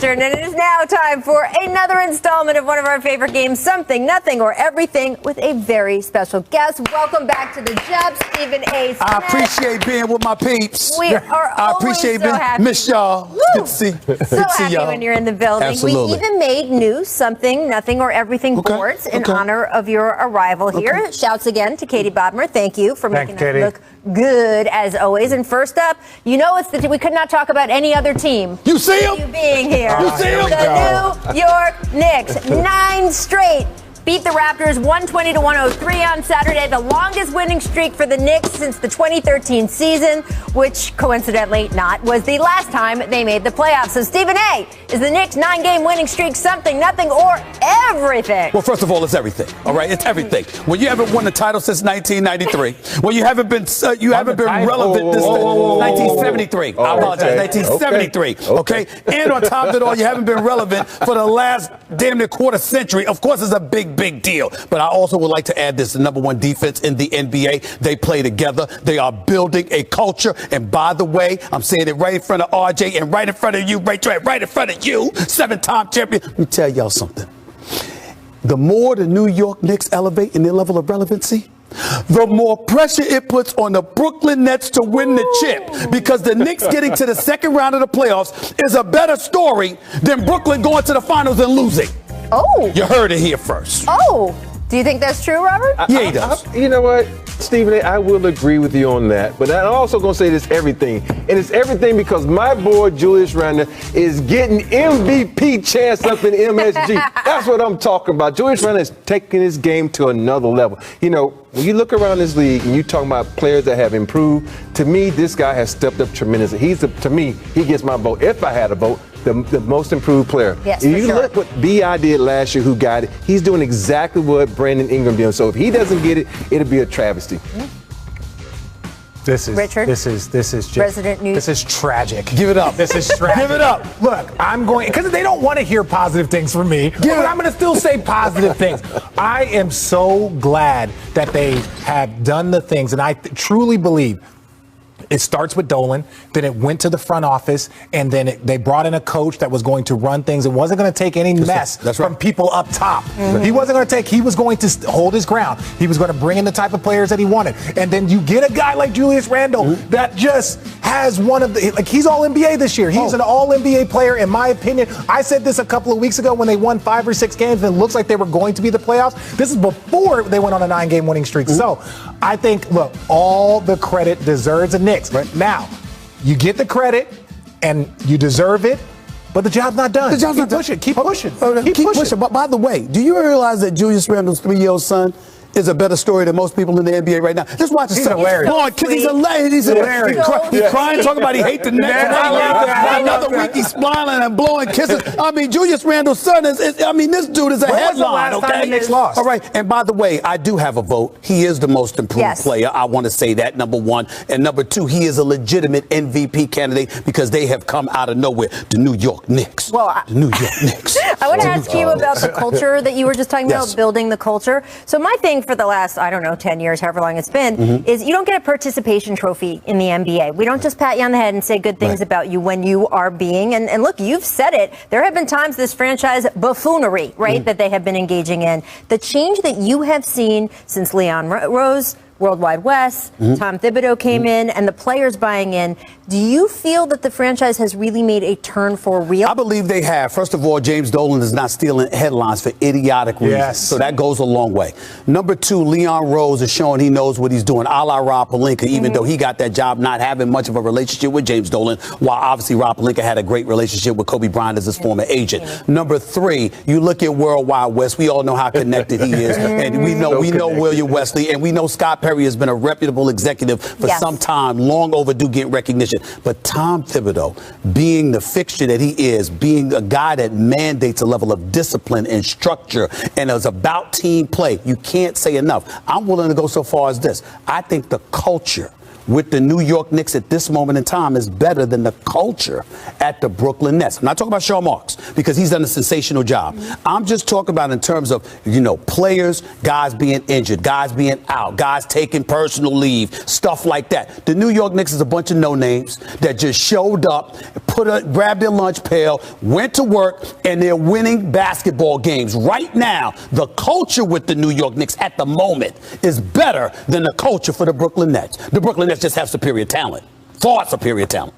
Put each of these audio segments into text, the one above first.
Richard, and it is now time for another installment of one of our favorite games, Something, Nothing, or Everything, with a very special guest. Welcome back to the job, Stephen A. Smith. I appreciate being with my peeps. We are always so happy. Miss y'all. Woo! Good to see. So happy y'all. when you're in the building. Absolutely. We even made new Something, Nothing, or Everything boards in honor of your arrival here. Shouts again to Katie Bodmer. Thank you for making us look good as always. And first up, you know it's we could not talk about any other team. You see him? You being here. You see him? The New York Knicks, 9 straight. Beat the Raptors 120-103 on Saturday, the longest winning streak for the Knicks since the 2013 season, which coincidentally was the last time they made the playoffs. So Stephen A., is the Knicks' 9-game winning streak something, nothing, or everything? Well, first of all, it's everything. All right, it's everything. When you haven't won the title since 1993, when you haven't been relevant this 1973. I apologize, 1973. Okay, and on top of it all, you haven't been relevant for the last damn near quarter century. Of course, it's a big deal. But I also would like to add this: the number one defense in the NBA. They play together. They are building a culture. And by the way, I'm saying it right in front of RJ and right in front of you, right in front of you, 7-time champion. Let me tell y'all something. The more the New York Knicks elevate in their level of relevancy, the more pressure it puts on the Brooklyn Nets to win the chip, because the Knicks getting to the second round of the playoffs is a better story than Brooklyn going to the finals and losing. Oh. You heard it here first. Oh. Do you think that's true, Robert? Yeah, he does. You know what, Stephen A., I will agree with you on that. But I'm also going to say this everything. And it's everything because my boy, Julius Randle, is getting MVP chance up in MSG. That's what I'm talking about. Julius Randle is taking his game to another level. You know, when you look around this league and you talk about players that have improved, to me, this guy has stepped up tremendously. To me, he gets my vote. If I had a vote, the most improved player. Yes, if you look what B.I. did last year, who got it, he's doing exactly what Brandon Ingram did. So if he doesn't get it, it'll be a travesty. This is Richard? This is just Resident News. This is tragic. Give it up. This is tragic. Give it up. Look, I'm going because they don't want to hear positive things from me. But I'm going to still say positive things. I am so glad that they have done the things, and I truly believe. It starts with Dolan, then it went to the front office, and then they brought in a coach that was going to run things. It wasn't going to take any mess from people up top. Mm-hmm. He wasn't going to he was going to hold his ground. He was going to bring in the type of players that he wanted. And then you get a guy like Julius Randle that just has one of the, he's all NBA this year. He's an all NBA player, in my opinion. I said this a couple of weeks ago when they won 5 or 6 games and it looks like they were going to be the playoffs. This is before they went on a 9-game winning streak. So I think, look, all the credit deserves a Knicks. Right now, you get the credit and you deserve it, but the job's not done. Keep pushing. Keep pushing. But by the way, do you realize that Julius Randle's 3-year-old son is a better story than most people in the NBA right now? Just watch He's hilarious. Because he's hilarious. He's hilarious. He's crying, talking about he hates the Nets. Another week he's smiling and blowing kisses. I mean, Julius Randle's son is this dude is a headline, okay? The Knicks lost? All right. And by the way, I do have a vote. He is the most improved player. I want to say that, number one. And number two, he is a legitimate MVP candidate because they have come out of nowhere. The New York Knicks. Well, the New York Knicks. I want to ask you about the culture that you were just talking about, building the culture. So my thing for the last, 10 years, however long it's been, is you don't get a participation trophy in the NBA. We don't just pat you on the head and say good things about you when you are being, and look, you've said it, there have been times this franchise buffoonery, right, that they have been engaging in. The change that you have seen since Leon Rose, Worldwide West, Tom Thibodeau came in, and the players buying in. Do you feel that the franchise has really made a turn for real? I believe they have. First of all, James Dolan is not stealing headlines for idiotic reasons. So that goes a long way. Number two, Leon Rose is showing he knows what he's doing, a la Rob Pelinka, even though he got that job not having much of a relationship with James Dolan, while obviously Rob Pelinka had a great relationship with Kobe Bryant as his former agent. Number three, you look at Worldwide West. We all know how connected he is. And we know William Wesley, and we know Scott Perry has been a reputable executive for some time, long overdue getting recognition. But Tom Thibodeau, being the fixture that he is, being a guy that mandates a level of discipline and structure and is about team play, you can't say enough. I'm willing to go so far as this. I think the culture with the New York Knicks at this moment in time is better than the culture at the Brooklyn Nets. I'm not talking about Sean Marks because he's done a sensational job. I'm just talking about in terms of, players, guys being injured, guys being out, guys taking personal leave, stuff like that. The New York Knicks is a bunch of no-names that just showed up, grabbed their lunch pail, went to work, and they're winning basketball games. Right now, the culture with the New York Knicks at the moment is better than the culture for the Brooklyn Nets. The Brooklyn Nets just have superior talent, far superior talent.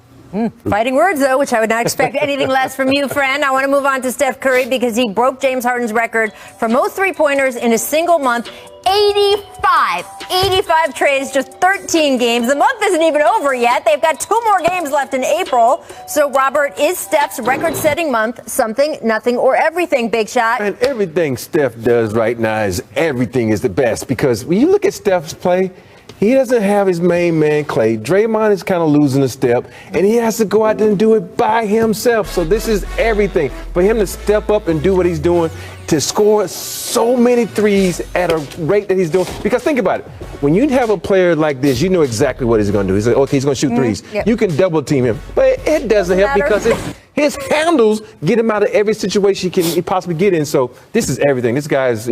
Fighting words, though, which I would not expect anything less from you, friend. I want to move on to Steph Curry because he broke James Harden's record for most three-pointers in a single month. 85 trades, just 13 games. The month isn't even over yet. They've got 2 more games left in April. So, Robert, is Steph's record-setting month something, nothing, or everything, Big Shot? And everything Steph does right now is everything is the best because when you look at Steph's play, he doesn't have his main man, Clay. Draymond is kind of losing a step, and he has to go out there and do it by himself. So this is everything. For him to step up and do what he's doing, to score so many threes at a rate that he's doing. Because think about it. When you have a player like this, you know exactly what he's going to do. He's like, okay, he's going to shoot threes. Yep. You can double team him. But it doesn't help because his handles get him out of every situation he can possibly get in. So this is everything. This guy is,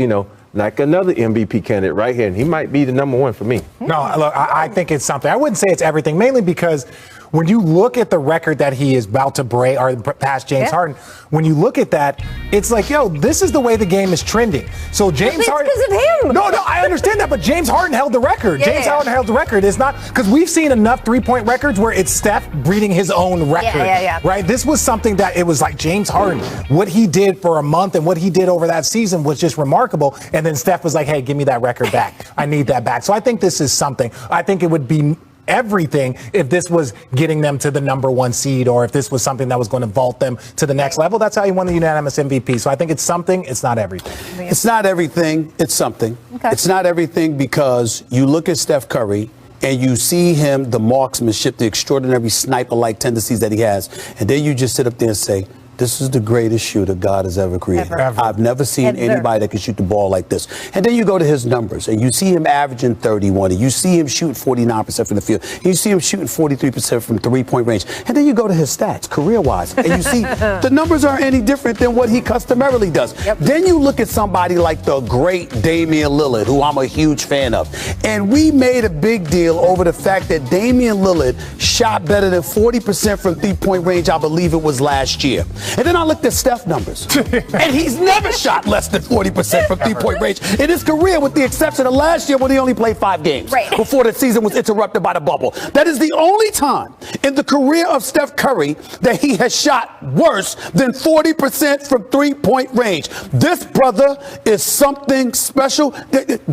like another MVP candidate right here, and he might be the number one for me. No, look, I think it's something. I wouldn't say it's everything, mainly because when you look at the record that he is about to break or pass James Harden, when you look at that, it's like, this is the way the game is trending. So James Harden, because of him. No, I understand that, but James Harden held the record. James Harden held the record. It's not because we've seen enough three-point records where it's Steph breeding his own record. Right? This was something that it was like James Harden, what he did for a month and what he did over that season was just remarkable. And then Steph was like, hey, give me that record back. I need that back. So I think this is something. I think it would be everything if this was getting them to the number 1 seed or if this was something that was going to vault them to the next level. That's how he won the unanimous MVP. So I think it's something. It's not everything. It's not everything. It's something. Okay. It's not everything because you look at Steph Curry and you see him, the marksmanship, the extraordinary sniper-like tendencies that he has. And then you just sit up there and say, this is the greatest shooter God has ever created. Ever. I've never seen anybody that can shoot the ball like this. And then you go to his numbers, and you see him averaging 31, and you see him shooting 49% from the field. You see him shooting 43% from three-point range. And then you go to his stats, career-wise, and you see the numbers aren't any different than what he customarily does. Then you look at somebody like the great Damian Lillard, who I'm a huge fan of. And we made a big deal over the fact that Damian Lillard shot better than 40% from three-point range, I believe it was last year. And then I looked at Steph numbers, and he's never shot less than 40% from three-point range in his career, with the exception of last year when he only played 5 games before the season was interrupted by the bubble. That is the only time in the career of Steph Curry that he has shot worse than 40% from three-point range. This brother is something special.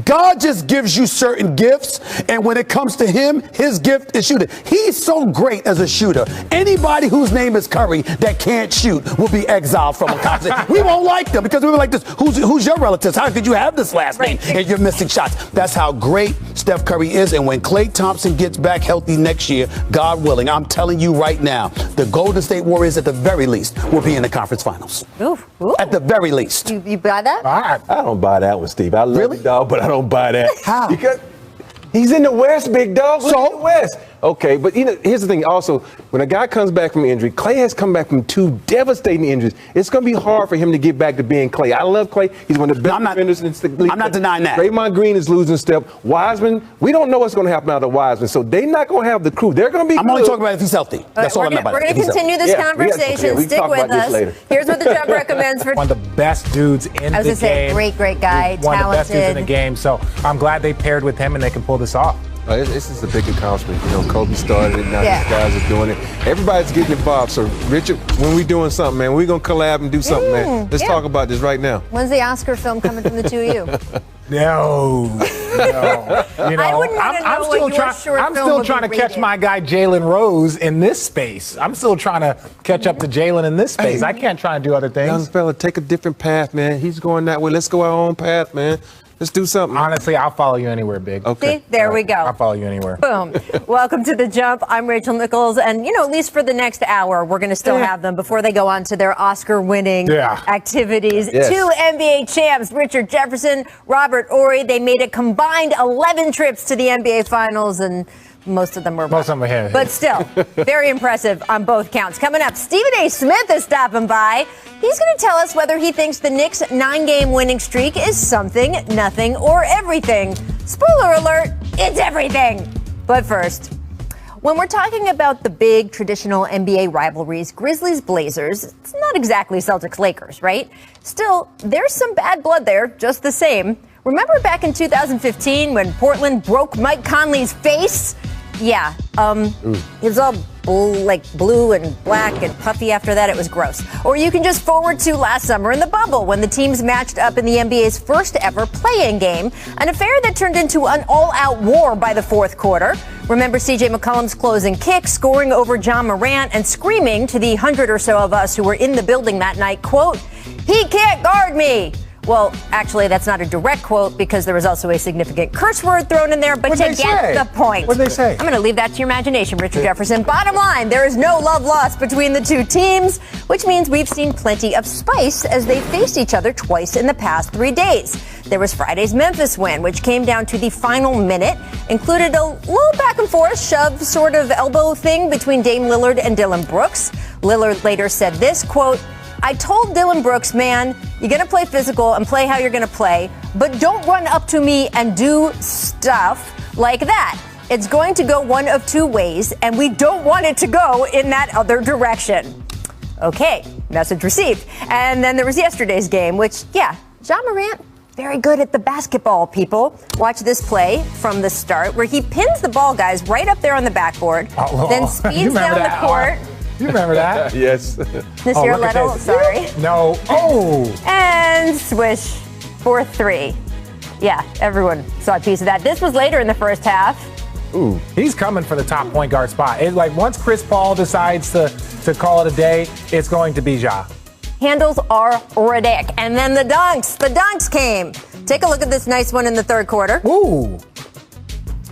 God just gives you certain gifts, and when it comes to him, his gift is shooting. He's so great as a shooter. Anybody whose name is Curry that can't shoot will be exiled from a conversation. We won't like them because we were like this. Who's your relatives? How could you have this last name and you're missing shots? That's how great Steph Curry is. And when Klay Thompson gets back healthy next year, God willing, I'm telling you right now, the Golden State Warriors at the very least will be in the conference finals. Ooh. At the very least. You buy that? I don't buy that one, Steve. I love you, dog, but I don't buy that. How? Because he's in the West, big dog. So in the West. Okay, but here's the thing. Also, when a guy comes back from injury, Klay has come back from 2 devastating injuries. It's going to be hard for him to get back to being Klay. I love Klay. He's one of the best defenders in the league. I'm not denying that. Draymond Green is losing step. Wiseman, we don't know what's going to happen out of Wiseman, so they're not going to have the crew. They're going to be I'm only talking about if he's healthy. That's all I'm about. We're going to continue this conversation. Stick with us. Here's what the Jump recommends for one of the best dudes in the game. I was going to say, great guy, one of the best dudes in the game. So I'm glad they paired with him and they can pull this off. This is a big accomplishment. Kobe started it. Now these guys are doing it. Everybody's getting involved. So, Richard, when we doing something, man, we're going to collab and do something, man. Let's talk about this right now. When's the Oscar film coming from the two of you? No. I wouldn't I'm still trying to catch my guy Jalen Rose in this space. I'm still trying to catch up to Jalen in this space. I can't try and do other things. Young fella, take a different path, man. He's going that way. Let's go our own path, man. Let's do something. Honestly, I'll follow you anywhere, Big. Okay. See, there we go. I'll follow you anywhere. Boom. Welcome to The Jump. I'm Rachel Nichols. And, at least for the next hour, we're going to still have them before they go on to their Oscar-winning activities. Yes. 2 NBA champs, Richard Jefferson, Robert Horry. They made a combined 11 trips to the NBA Finals, and most of them were. Most of them were him. But still, very impressive on both counts. Coming up, Stephen A. Smith is stopping by. He's going to tell us whether he thinks the Knicks' 9-game winning streak is something, nothing, or everything. Spoiler alert, it's everything. But first, when we're talking about the big traditional NBA rivalries, Grizzlies-Blazers, it's not exactly Celtics-Lakers, right? Still, there's some bad blood there, just the same. Remember back in 2015 when Portland broke Mike Conley's face? Yeah, it was all blue and black and puffy after that. It was gross. Or you can just forward to last summer in the bubble when the teams matched up in the NBA's first ever play-in game, an affair that turned into an all-out war by the fourth quarter. Remember CJ McCollum's closing kick, scoring over John Morant, and screaming to the 100 or so of us who were in the building that night, quote, "He can't guard me." Well, actually, that's not a direct quote because there was also a significant curse word thrown in there, but to get the point. What did they say? I'm going to leave that to your imagination, Richard Jefferson. Bottom line, there is no love lost between the two teams, which means we've seen plenty of spice as they faced each other twice in the past 3 days. There was Friday's Memphis win, which came down to the final minute, included a little back and forth shove sort of elbow thing between Dame Lillard and Dillon Brooks. Lillard later said this, quote, "I told Dillon Brooks, man, you're going to play physical and play how you're going to play, but don't run up to me and do stuff like that. It's going to go one of two ways, and we don't want it to go in that other direction." Okay, message received. And then there was yesterday's game, which, yeah, John Morant, very good at the basketball, people. Watch this play from the start where he pins the ball guys right up there on the backboard, then speeds down the court. You remember that? Yes. Nasir Little, sorry. No. Oh. And swish for 3. Yeah, everyone saw a piece of that. This was later in the first half. Ooh, he's coming for the top point guard spot. It's like once Chris Paul decides to call it a day, it's going to be Ja. Handles are ridiculous. And then the dunks came. Take a look at this nice one in the third quarter. Ooh.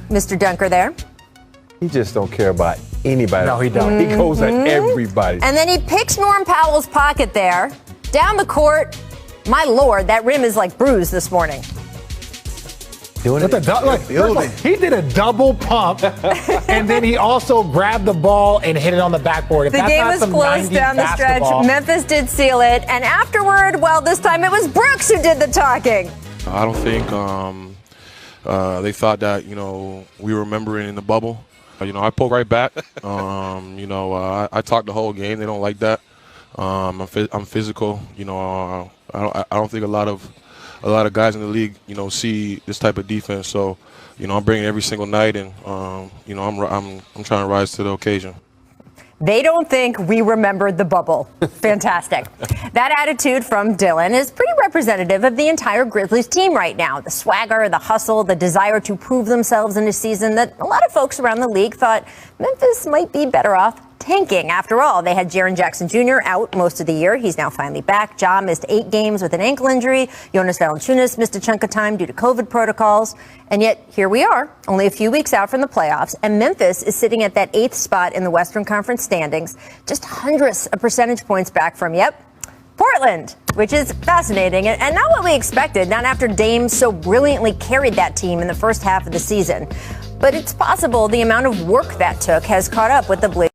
Mr. Dunker there. He just don't care about anybody. No, he don't. He goes at everybody. And then he picks Norm Powell's pocket there. Down the court. My Lord, that rim is like bruised this morning. Doing it. First of all, he did a double pump, and then he also grabbed the ball and hit it on the backboard. If the game was close down the stretch. Memphis did seal it. And afterward, well, this time it was Brooks who did the talking. I don't think they thought that, we were remembering in the bubble. I pulled right back. I talked the whole game. They don't like that. I'm physical. I don't think a lot of guys in the league, see this type of defense. So, I'm bringing it every single night, and I'm trying to rise to the occasion. They don't think we remembered the bubble. Fantastic. That attitude from Dillon is pretty representative of the entire Grizzlies team right now. The swagger, the hustle, the desire to prove themselves in a season that a lot of folks around the league thought Memphis might be better off tanking. After all, they had Jaren Jackson Jr. out most of the year. He's now finally back. Ja missed 8 games with an ankle injury. Jonas Valanciunas missed a chunk of time due to COVID protocols. And yet, here we are, only a few weeks out from the playoffs, and Memphis is sitting at that 8th spot in the Western Conference standings, just hundredths of percentage points back from, Portland, which is fascinating and not what we expected, not after Dame so brilliantly carried that team in the first half of the season. But it's possible the amount of work that took has caught up with the Blazers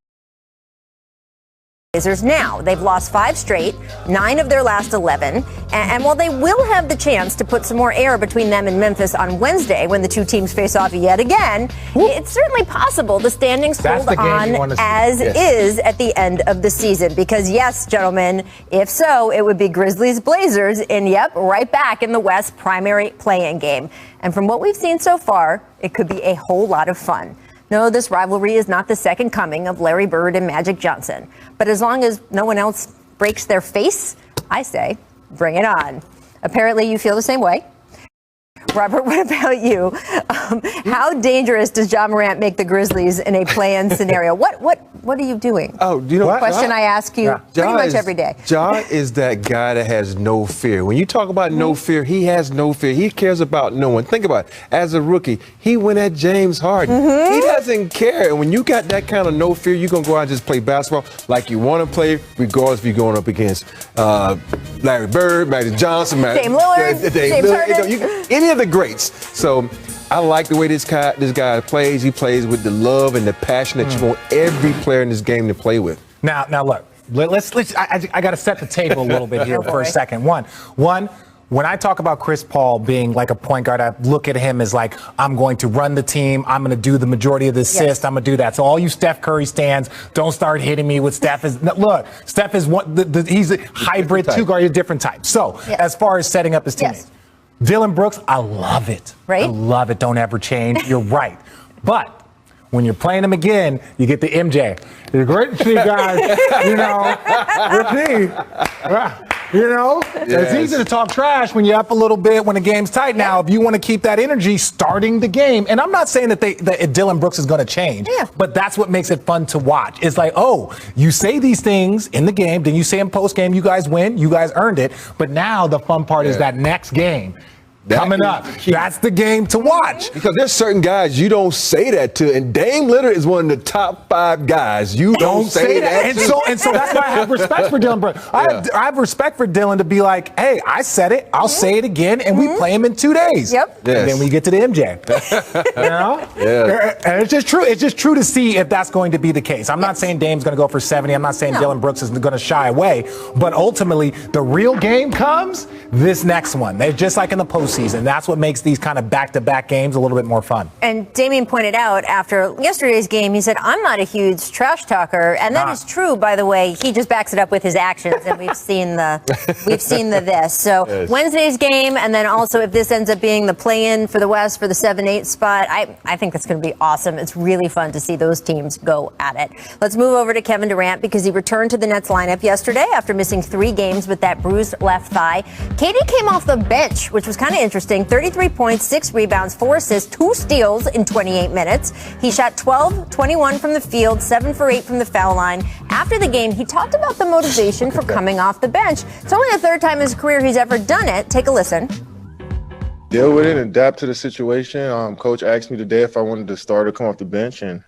now. They've lost 5 straight, 9 of their last 11. And while they will have the chance to put some more air between them and Memphis on Wednesday when the two teams face off yet again, it's certainly possible the standings hold on as is at the end of the season. Because yes, gentlemen, if so, it would be Grizzlies Blazers and right back in the West primary play-in game. And from what we've seen so far, it could be a whole lot of fun. No, this rivalry is not the second coming of Larry Bird and Magic Johnson. But as long as no one else breaks their face, I say, bring it on. Apparently you feel the same way. Robert, what about you? How dangerous does Ja Morant make the Grizzlies in a play-in scenario? What are you doing? Oh, do you know what? Question I ask you pretty much every day. Ja is that guy that has no fear. When you talk about no fear, he has no fear. He cares about no one. Think about it. As a rookie, he went at James Harden. He doesn't care. And when you got that kind of no fear, you're going to go out and just play basketball like you want to play, regardless if you're going up against Larry Bird, Magic Johnson, Dame Lillard, James Harden. Any of the greats. So I like the way this guy plays. He plays with the love and the passion that you want every player in this game to play with. Now look. I got to set the table a little bit here for a second. One, when I talk about Chris Paul being like a point guard, I look at him as like, I'm going to run the team. I'm going to do the majority of the assists. I'm going to do that. So all you Steph Curry stands, don't start hitting me with Steph. Look, Steph is he's a hybrid two guard, different type. So as far as setting up his teammates, Dylan Brooks, I love it. Right? I love it. Don't ever change. You're right. But when you're playing him again, you get the MJ. It's great to see guys, It's easy to talk trash when you're up a little bit, when the game's tight. Now, if you want to keep that energy starting the game, and I'm not saying that Dylan Brooks is going to change, but that's what makes it fun to watch. It's like, oh, you say these things in the game, then you say in post game, you guys win, you guys earned it. But now the fun part is that next game. Coming up, that's the game to watch. Because there's certain guys you don't say that to, and Dame Lillard is one of the top 5 guys. You don't say that. And so that's why I have respect for Dylan Brooks. I have respect for Dylan to be like, hey, I said it, I'll say it again, and we play him in 2 days. Yep. Yes. And then we get to the MJ. And it's just true. It's just true to see if that's going to be the case. I'm not saying Dame's going to go for 70. I'm not saying Dylan Brooks is going to shy away. But ultimately, the real game comes this next one. They're just like in the postseason. That's what makes these kind of back-to-back games a little bit more fun. And Damian pointed out after yesterday's game, he said, I'm not a huge trash talker. And that is true, by the way. He just backs it up with his actions. And we've seen the this. So Wednesday's game, and then also if this ends up being the play-in for the West for the 7-8 spot, I think that's going to be awesome. It's really fun to see those teams go at it. Let's move over to Kevin Durant because he returned to the Nets lineup yesterday after missing 3 games with that bruised left thigh. KD came off the bench, which was kind of interesting. 33 points, 6 rebounds, 4 assists, 2 steals in 28 minutes. He shot 12-21 from the field, 7 for 8 from the foul line. After the game, he talked about the motivation for coming off the bench. It's only the 3rd time in his career he's ever done it. Take a listen. Deal with it and adapt to the situation. Coach asked me today if I wanted to start or come off the bench, and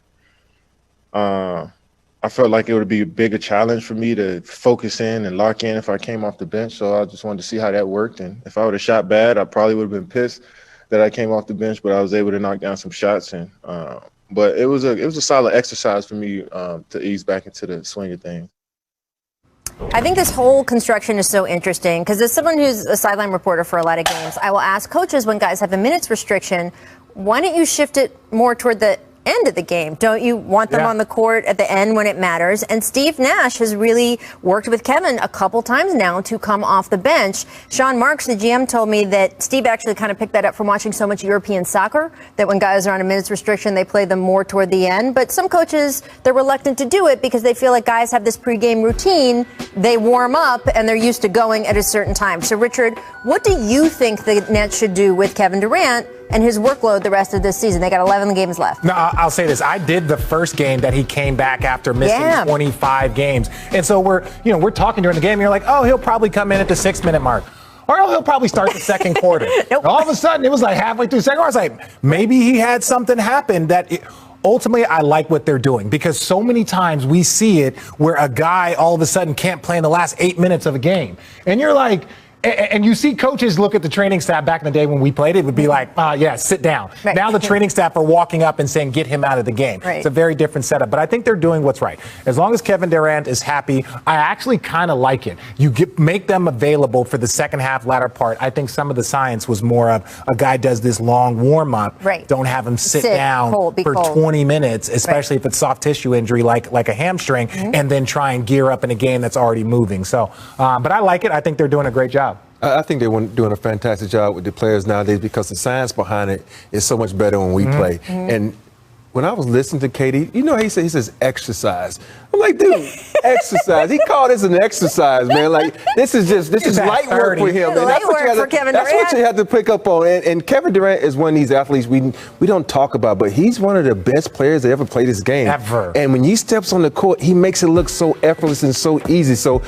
I felt like it would be a bigger challenge for me to focus in and lock in if I came off the bench. So I just wanted to see how that worked. And if I would have shot bad, I probably would have been pissed that I came off the bench, but I was able to knock down some shots. And but it was a solid exercise for me to ease back into the swing of things. I think this whole construction is so interesting because as someone who's a sideline reporter for a lot of games, I will ask coaches when guys have a minutes restriction, why don't you shift it more toward the end of the game? Don't you want them on the court at the end when it matters? And Steve Nash has really worked with Kevin a couple times now to come off the bench. Sean Marks, the GM, told me that Steve actually kind of picked that up from watching so much European soccer, that when guys are on a minutes restriction, they play them more toward the end. But some coaches, they're reluctant to do it because they feel like guys have this pregame routine. They warm up and they're used to going at a certain time. So, Richard, what do you think the Nets should do with Kevin Durant and his workload the rest of this season? They got 11 games left. No, I'll say this. I did the first game that he came back after missing 25 games. And so we're talking during the game, and you're like, oh, he'll probably come in at the 6-minute mark. Or he'll probably start the second quarter. All of a sudden, it was like halfway through the second quarter. I was like, maybe he had something happen that ultimately, I like what they're doing because so many times we see it where a guy all of a sudden can't play in the last 8 minutes of a game. And you're like, and you see coaches look at the training staff back in the day when we played, it would be like, sit down. Right. Now the training staff are walking up and saying, get him out of the game. Right. It's a very different setup, but I think they're doing what's right. As long as Kevin Durant is happy, I actually kind of like it. You make them available for the second half, latter part. I think some of the science was more of a guy does this long warm up. Right. Don't have him sit down for 20 minutes, especially if it's soft tissue injury like a hamstring, and then try and gear up in a game that's already moving. So, but I like it. I think they're doing a great job. I think they're doing a fantastic job with the players nowadays because the science behind it is so much better when we play. And when I was listening to KD, he says exercise. I'm like, dude, exercise. He called this an exercise, man. Like, this is light work for him. Light work for Kevin Durant. That's what you have to pick up on. And Kevin Durant is one of these athletes we don't talk about, but he's one of the best players that ever played this game. Ever. And when he steps on the court, he makes it look so effortless and so easy. So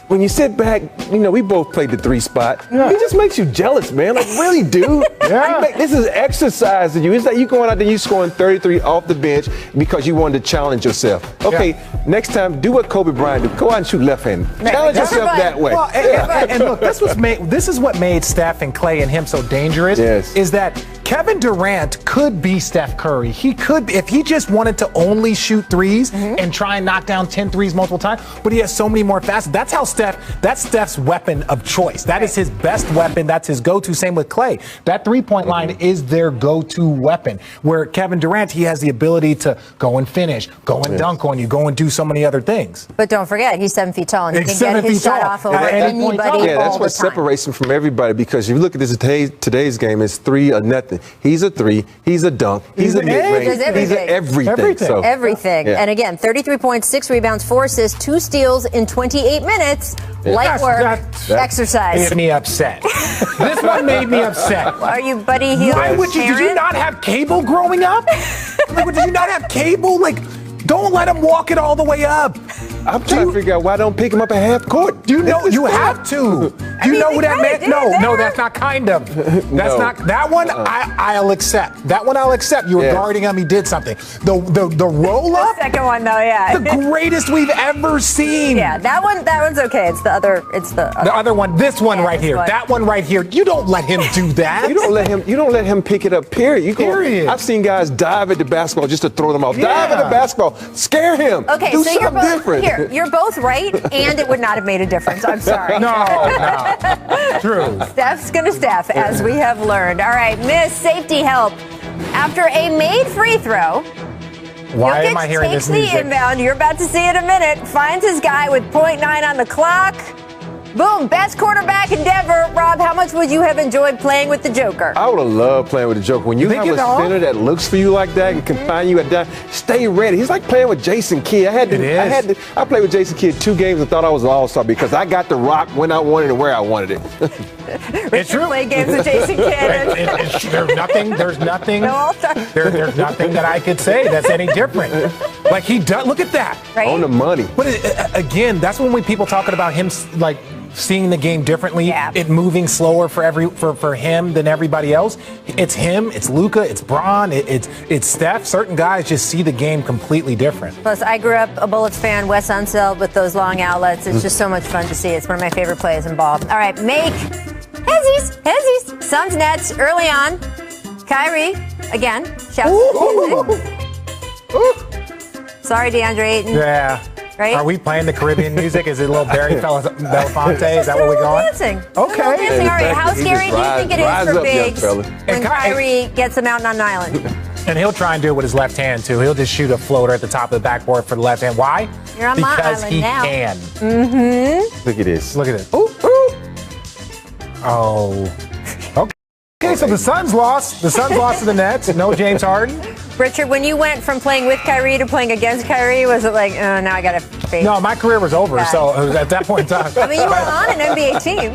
when you sit back, we both played the 3 spot. Yeah. It just makes you jealous, man. Like, really, dude? This is exercise to you. It's like you going out there, you scoring 33 off the bench because you wanted to challenge yourself. Okay, next time, do what Kobe Bryant did. Go out and shoot left-handed. Challenge yourself that way. Well, and look, this is what made Steph and Clay and him so dangerous. Is that Kevin Durant could be Steph Curry. He could, if he just wanted to only shoot threes and try and knock down 10 threes multiple times, but he has so many more facets. That's how that's Steph's weapon of choice. That is his best weapon. That's his go-to. Same with Clay. That three-point line is their go-to weapon. Where Kevin Durant, he has the ability to go and finish, go and dunk on you, go and do so many other things. But don't forget, he's 7 feet tall and he can get his shot off over anybody. Yeah, that's what separates him from everybody, because if you look at this today's game, it's 3 or nothing. He's a 3, he's a dunk, he's a mid-range, he's a everything. So, everything. And again, 33 points, 6 rebounds, 4 assists, 2 steals in 28 minutes. Light work, exercise. Made me upset. This one made me upset. Are you Buddy Hield? Why would you? Did you not have cable growing up? Like, did you not have cable? Like, don't let him walk it all the way up. I'm trying to figure out why I don't pick him up at half court. Do you know you have to? Do you know who that meant? No, that's not kind of. That's not that one. I'll accept. That one I'll accept. You were guarding him. He did something. The roll up. The second one though, yeah. The greatest we've ever seen. Yeah, that one's okay. It's the other. The other one. This one right here. That one right here. You don't let him do that. You don't let him pick it up. Period. Period. I've seen guys dive at the basketball just to throw them off. Dive at the basketball. Scare him. Okay, do so something different. Here, you're both right, and it would not have made a difference. I'm sorry. No. True. Steph's gonna Steph, as we have learned. All right, Miss Safety Help. After a made free throw, why am I hearing this music? Takes the inbound. You're about to see it in a minute. Finds his guy with .9 on the clock. Boom, best quarterback in Denver. Rob, how much would you have enjoyed playing with the Joker? I would have loved playing with the Joker. When you have a center that looks for you like that and can find you at that, stay ready. He's like playing with Jason Kidd. I played with Jason Kidd 2 games and thought I was an all-star because I got the rock when I wanted it and where I wanted it. It's true. Played games with Jason Kidd. There's nothing that I could say that's any different. Like he does. Look at that. Right? On the money. But again, that's when people talking about him like seeing the game differently, it moving slower for him than everybody else. It's him, it's Luka, it's Bron, it's Steph. Certain guys just see the game completely different. Plus, I grew up a Bullets fan, Wes Unseld with those long outlets. It's just so much fun to see. It's one of my favorite plays in ball. All right, make Hezzies. Suns Nets early on. Kyrie, again, shouts. Sorry, DeAndre Ayton. Yeah. Right? Are we playing the Caribbean music? Is it a little Barry Belafonte? Is that where we're going? Dancing. Okay. All right, how scary do you think it is for bigs when Kyrie gets them out on an island? And he'll try and do it with his left hand, too. He'll just shoot a floater at the top of the backboard for the left hand. Why? You're on my island now. Because he can. Mm-hmm. Look at this. Look at this. Ooh. Oh. Okay, so the Suns lost. The Suns lost to the Nets. No James Harden. Richard, when you went from playing with Kyrie to playing against Kyrie, was it like, now I got to face? No, my career was over, so it was at that point in time. I mean, you were on an NBA team.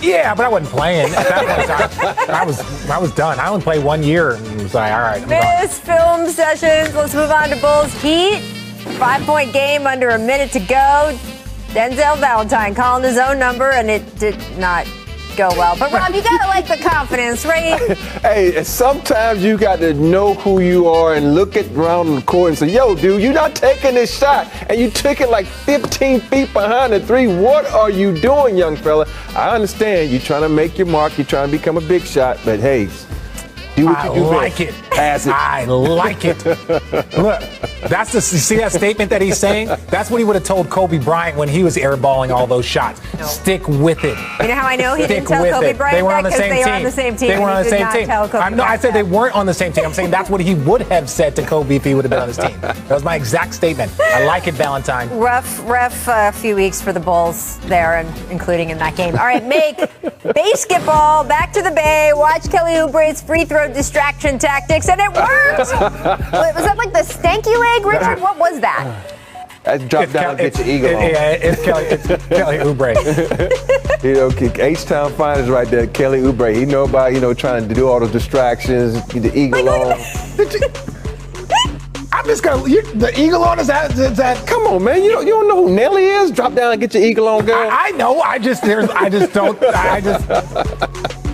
Yeah, but I wasn't playing at that point in time. I was done. I only played 1 year and was like, all right, I'm gone. Miss Film Sessions. Let's move on to Bulls Heat. 5-point game under a minute to go. Denzel Valentine calling his own number, and it did not go well. But Rob, you gotta like the confidence, right? Hey, sometimes you got to know who you are and look at around the court and say, yo, dude, you're not taking this shot. And you took it like 15 feet behind the 3. What are you doing, young fella? I understand you're trying to make your mark. You're trying to become a big shot. But hey, do what you do. I like it. Pass it. I like it. Look, you see that statement that he's saying? That's what he would have told Kobe Bryant when he was airballing all those shots. No. Stick with it. You know how I know he didn't tell Kobe Bryant they were on the same team. They were on the same team. They were on the same team. I said they weren't on the same team. I'm saying that's what he would have said to Kobe if he would have been on his team. That was my exact statement. I like it, Valentine. Rough few weeks for the Bulls there, and including in that game. All right, make basketball back to the Bay. Watch Kelly Oubre's free throw distraction tactics, and it worked. Was that like the stanky leg, Richard? What was that? Drop down, get your eagle on. Yeah, it's Kelly Oubre. H-Town finest right there, Kelly Oubre. He know about, trying to do all those distractions, get the eagle on. I'm just gonna. The eagle on is that. Come on, man. You don't know who Nelly is? Drop down and get your eagle on, girl. I know. I just don't.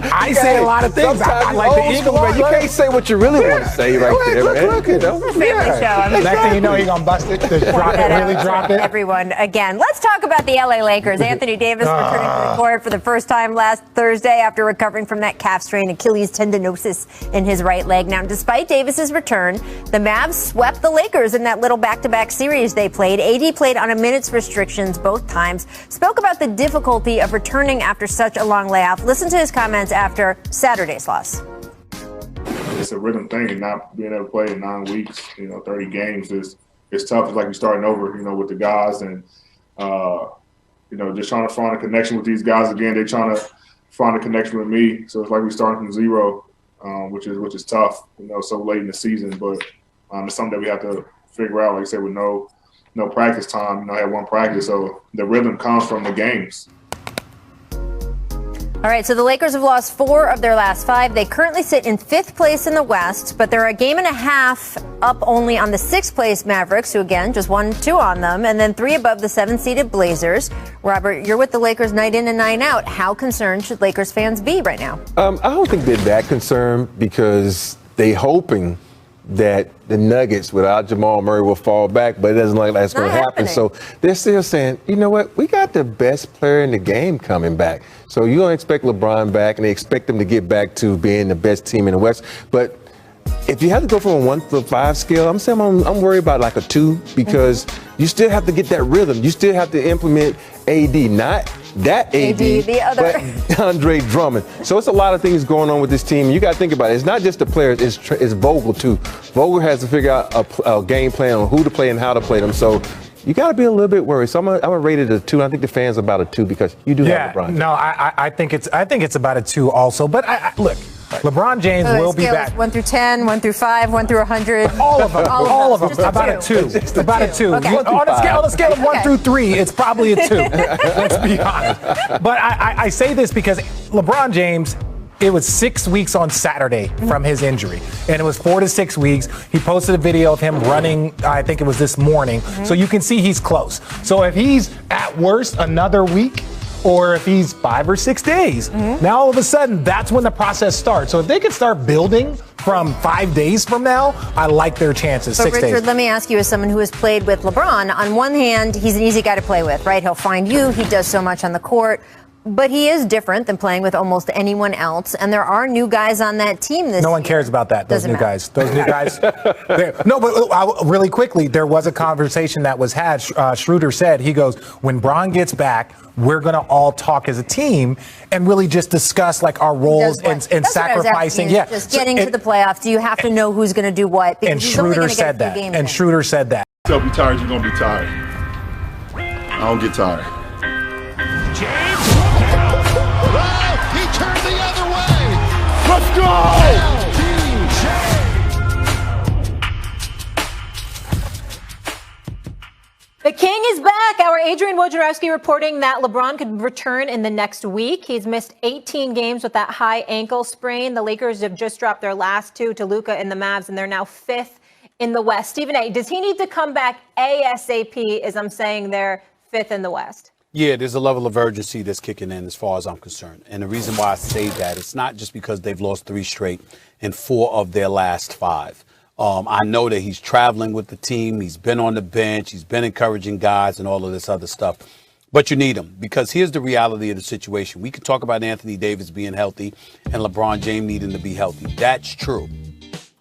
I say a lot of things. I like the Eagles, but you can't say what you really want to say right there, man. Family show. I mean, Next thing you know, he's going to bust it. Just drop it, really drop it. Everyone, again, let's talk about the LA Lakers. Anthony Davis returning to the court for the first time last Thursday after recovering from that calf strain, Achilles tendinosis in his right leg. Now, despite Davis's return, the Mavs swept the Lakers in that little back-to-back series they played. AD played on a minute's restrictions both times, spoke about the difficulty of returning after such a long layoff. Listen to his comments after Saturday's loss. It's a rhythm thing, and not being able to play in 9 weeks, 30 games is tough. It's like you're starting over, with the guys, and just trying to find a connection with these guys again. They're trying to find a connection with me, so it's like we're starting from zero, which is tough, so late in the season. But it's something that we have to figure out. Like I said, with no practice time, I had one practice, so the rhythm comes from the games. All right, so the Lakers have lost 4 of their last 5. They currently sit in 5th place in the West, but they're a game and a half up only on the 6th place Mavericks, who again just 1-2 on them, and then 3 above the 7th-seeded Blazers. Robert, you're with the Lakers night in and night out. How concerned should Lakers fans be right now? I don't think they're that concerned because they're hoping that the Nuggets without Jamal Murray will fall back, but it doesn't look like that's going to happen. So they're still saying, you know what, we got the best player in the game coming back. So you're going to expect LeBron back, and they expect them to get back to being the best team in the West. But if you have to go from a 1 to 5 scale, I'm saying I'm worried about like a 2 because you still have to get that rhythm. You still have to implement AD, not that AD, the other. but Andre Drummond. So it's a lot of things going on with this team. You got to think about it. It's not just the players. It's Vogel, too. Vogel has to figure out a game plan on who to play and how to play them. So you got to be a little bit worried. So I'm gonna rate it a 2. I think the fans are about a 2 because you do have LeBron. No, I think it's about a 2 also. But look, LeBron James will be back. 1 through 10, 1 through 5, 1 through 100. All of them. All of them. Just About a 2. About a 2. Okay. On the scale of 1 through 3, it's probably a 2. Let's be honest. But I say this because LeBron James, it was 6 weeks on Saturday from his injury, and it was 4 to 6 weeks. He posted a video of him running, I think it was this morning, so you can see he's close. So if he's at worst another week, or if he's 5 or 6 days, now all of a sudden that's when the process starts. So if they can start building from 5 days from now, I like their chances. But 6 days. Richard, let me ask you, as someone who has played with LeBron, on one hand, he's an easy guy to play with, right? He'll find you. He does so much on the court. But he is different than playing with almost anyone else, and there are new guys on that team this year. No one cares about that, those Doesn't new matter. guys. Those new guys. No, but really quickly, there was a conversation that was had. Schroeder said, he goes, when Bron gets back, we're going to all talk as a team and really just discuss like our roles and sacrificing. Yeah, just getting to the playoffs. Do you have to know who's going to do what? And Schroeder said that. And Schroeder said that. Tell me tired, you're going to be tired. I don't get tired. James. He turned the other way. Let's go! The King is back. Our Adrian Wojnarowski reporting that LeBron could return in the next week. He's missed 18 games with that high ankle sprain. The Lakers have just dropped their last 2 to Luka and the Mavs, and they're now 5th in the West. Stephen A., does he need to come back ASAP, as I'm saying they're 5th in the West? Yeah, there's a level of urgency that's kicking in as far as I'm concerned. And the reason why I say that, it's not just because they've lost 3 straight and 4 of their last 5. I know that he's traveling with the team. He's been on the bench. He's been encouraging guys and all of this other stuff. But you need him because here's the reality of the situation. We can talk about Anthony Davis being healthy and LeBron James needing to be healthy. That's true.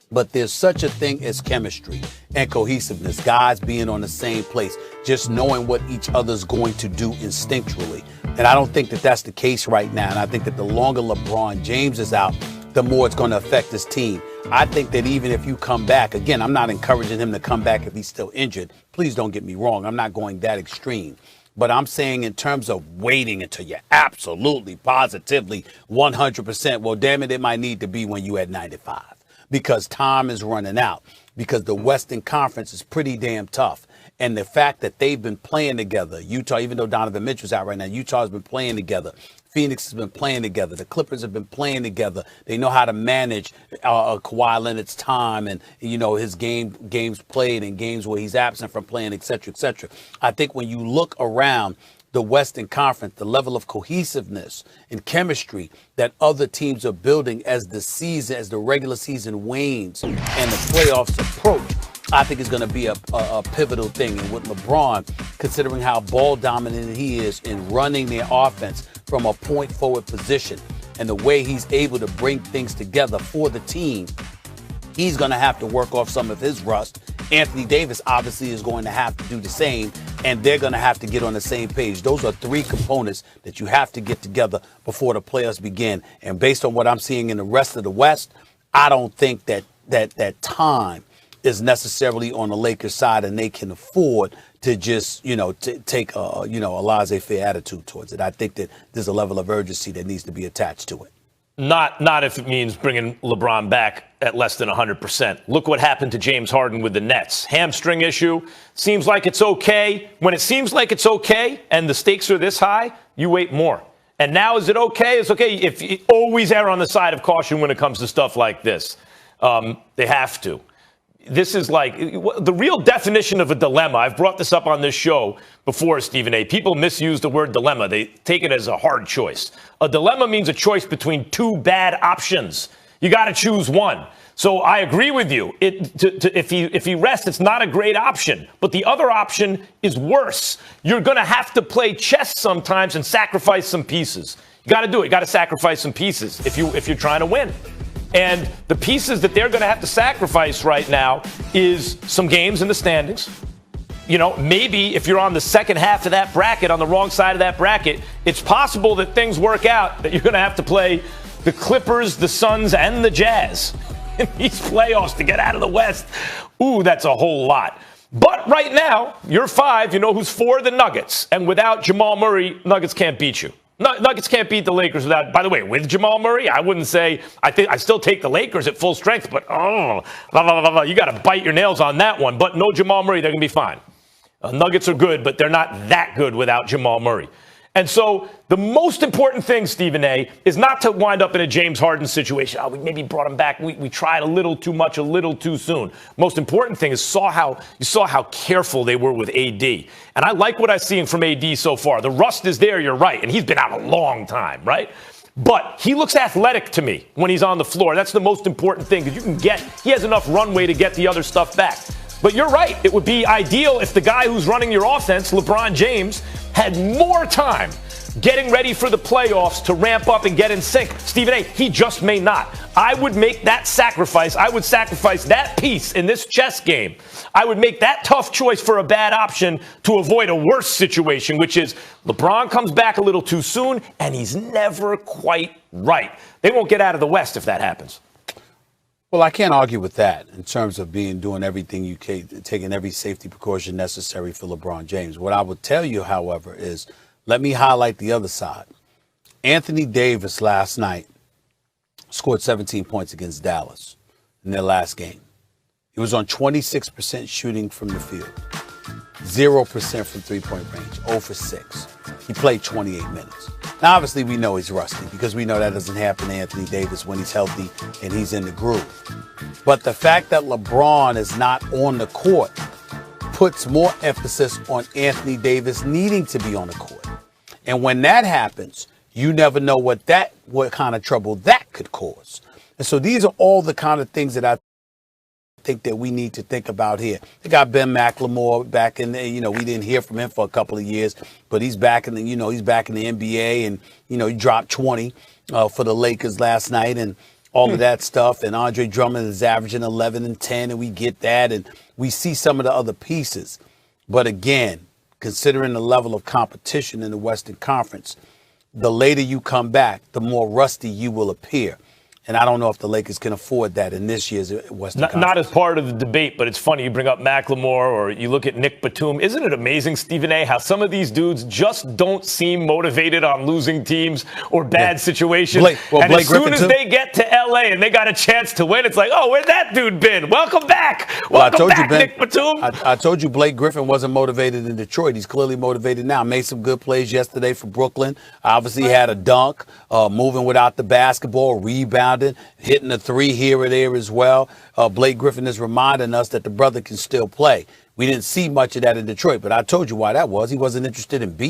But there's such a thing as chemistry and cohesiveness, guys being on the same place, just knowing what each other's going to do instinctually. And I don't think that that's the case right now. And I think that the longer LeBron James is out, the more it's going to affect this team. I think that even if you come back, again, I'm not encouraging him to come back if he's still injured. Please don't get me wrong. I'm not going that extreme. But I'm saying in terms of waiting until you're absolutely, positively, 100%, well, damn it, it might need to be when you at 95. Because time is running out, because the Western Conference is pretty damn tough. And the fact that they've been playing together, Utah, even though Donovan Mitchell's out right now, Utah's been playing together. Phoenix has been playing together. The Clippers have been playing together. They know how to manage Kawhi Leonard's time and, you know, his games played and games where he's absent from playing, et cetera, et cetera. I think when you look around, the Western Conference, the level of cohesiveness and chemistry that other teams are building as the regular season wanes and the playoffs approach, I think is going to be a pivotal thing. And with LeBron, considering how ball dominant he is in running their offense from a point forward position and the way he's able to bring things together for the team, he's going to have to work off some of his rust. Anthony Davis obviously is going to have to do the same, and they're going to have to get on the same page. Those are three components that you have to get together before the playoffs begin. And based on what I'm seeing in the rest of the West, I don't think that time is necessarily on the Lakers side, and they can afford to just, take a laissez-faire attitude towards it. I think that there's a level of urgency that needs to be attached to it. Not if it means bringing LeBron back at less than 100%. Look what happened to James Harden with the Nets. Hamstring issue. Seems like it's okay. When it seems like it's okay and the stakes are this high, you wait more. And now is it okay? It's okay if you always err on the side of caution when it comes to stuff like this. They have to. This is like the real definition of a dilemma. I've brought this up on this show before, Stephen A. People misuse the word dilemma. They take it as a hard choice. A dilemma means a choice between two bad options. You got to choose one. So I agree with you. If he rests, it's not a great option. But the other option is worse. You're going to have to play chess sometimes and sacrifice some pieces. You got to do it. You got to sacrifice some pieces if you're trying to win. And the pieces that they're going to have to sacrifice right now is some games in the standings. Maybe if you're on the second half of that bracket, on the wrong side of that bracket, it's possible that things work out, that you're going to have to play the Clippers, the Suns, and the Jazz in these playoffs to get out of the West. Ooh, that's a whole lot. But right now, you're 5. You know who's 4? The Nuggets. And without Jamal Murray, Nuggets can't beat you. Nuggets can't beat the Lakers without, by the way, with Jamal Murray, I wouldn't say, I still take the Lakers at full strength, but you got to bite your nails on that one. But no Jamal Murray, they're going to be fine. Nuggets are good, but they're not that good without Jamal Murray. And so the most important thing, Stephen A., is not to wind up in a James Harden situation. We maybe brought him back. We tried a little too much, a little too soon. Most important thing is you saw how careful they were with AD. And I like what I've seen from AD so far. The rust is there, you're right. And he's been out a long time, right? But he looks athletic to me when he's on the floor. That's the most important thing, because he has enough runway to get the other stuff back. But you're right. It would be ideal if the guy who's running your offense, LeBron James, had more time getting ready for the playoffs to ramp up and get in sync. Stephen A., he just may not. I would make that sacrifice. I would sacrifice that piece in this chess game. I would make that tough choice for a bad option to avoid a worse situation, which is LeBron comes back a little too soon, and he's never quite right. They won't get out of the West if that happens. Well, I can't argue with that in terms of doing everything you can, taking every safety precaution necessary for LeBron James. What I would tell you, however, is let me highlight the other side. Anthony Davis last night scored 17 points against Dallas in their last game. He was on 26% shooting from the field, 0% from three-point range, 0 for 6. He played 28 minutes. Now, obviously, we know he's rusty because we know that doesn't happen to Anthony Davis when he's healthy and he's in the groove. But the fact that LeBron is not on the court puts more emphasis on Anthony Davis needing to be on the court. And when that happens, you never know what kind of trouble that could cause. And so these are all the kind of things that I think that we need to think about here. They got Ben McLemore back in the, we didn't hear from him for a couple of years, but he's back in the, he's back in the NBA, and, he dropped 20 for the Lakers last night and all of that stuff. And Andre Drummond is averaging 11 and 10, and we get that. And we see some of the other pieces. But again, considering the level of competition in the Western Conference, the later you come back, the more rusty you will appear. And I don't know if the Lakers can afford that in this year's Western Conference. Not as part of the debate, but it's funny. You bring up McLemore or you look at Nick Batum. Isn't it amazing, Stephen A., how some of these dudes just don't seem motivated on losing teams or bad situations? And as soon as they get to L.A. and they got a chance to win, it's like, oh, where'd that dude been? Welcome back. Welcome back, Nick Batum. I told you Blake Griffin wasn't motivated in Detroit. He's clearly motivated now. Made some good plays yesterday for Brooklyn. Obviously had a dunk, moving without the basketball, rebounding, hitting a 3 here or there as well. Blake Griffin is reminding us that the brother can still play. We didn't see much of that in Detroit, but I told you why that was. He wasn't interested in beating.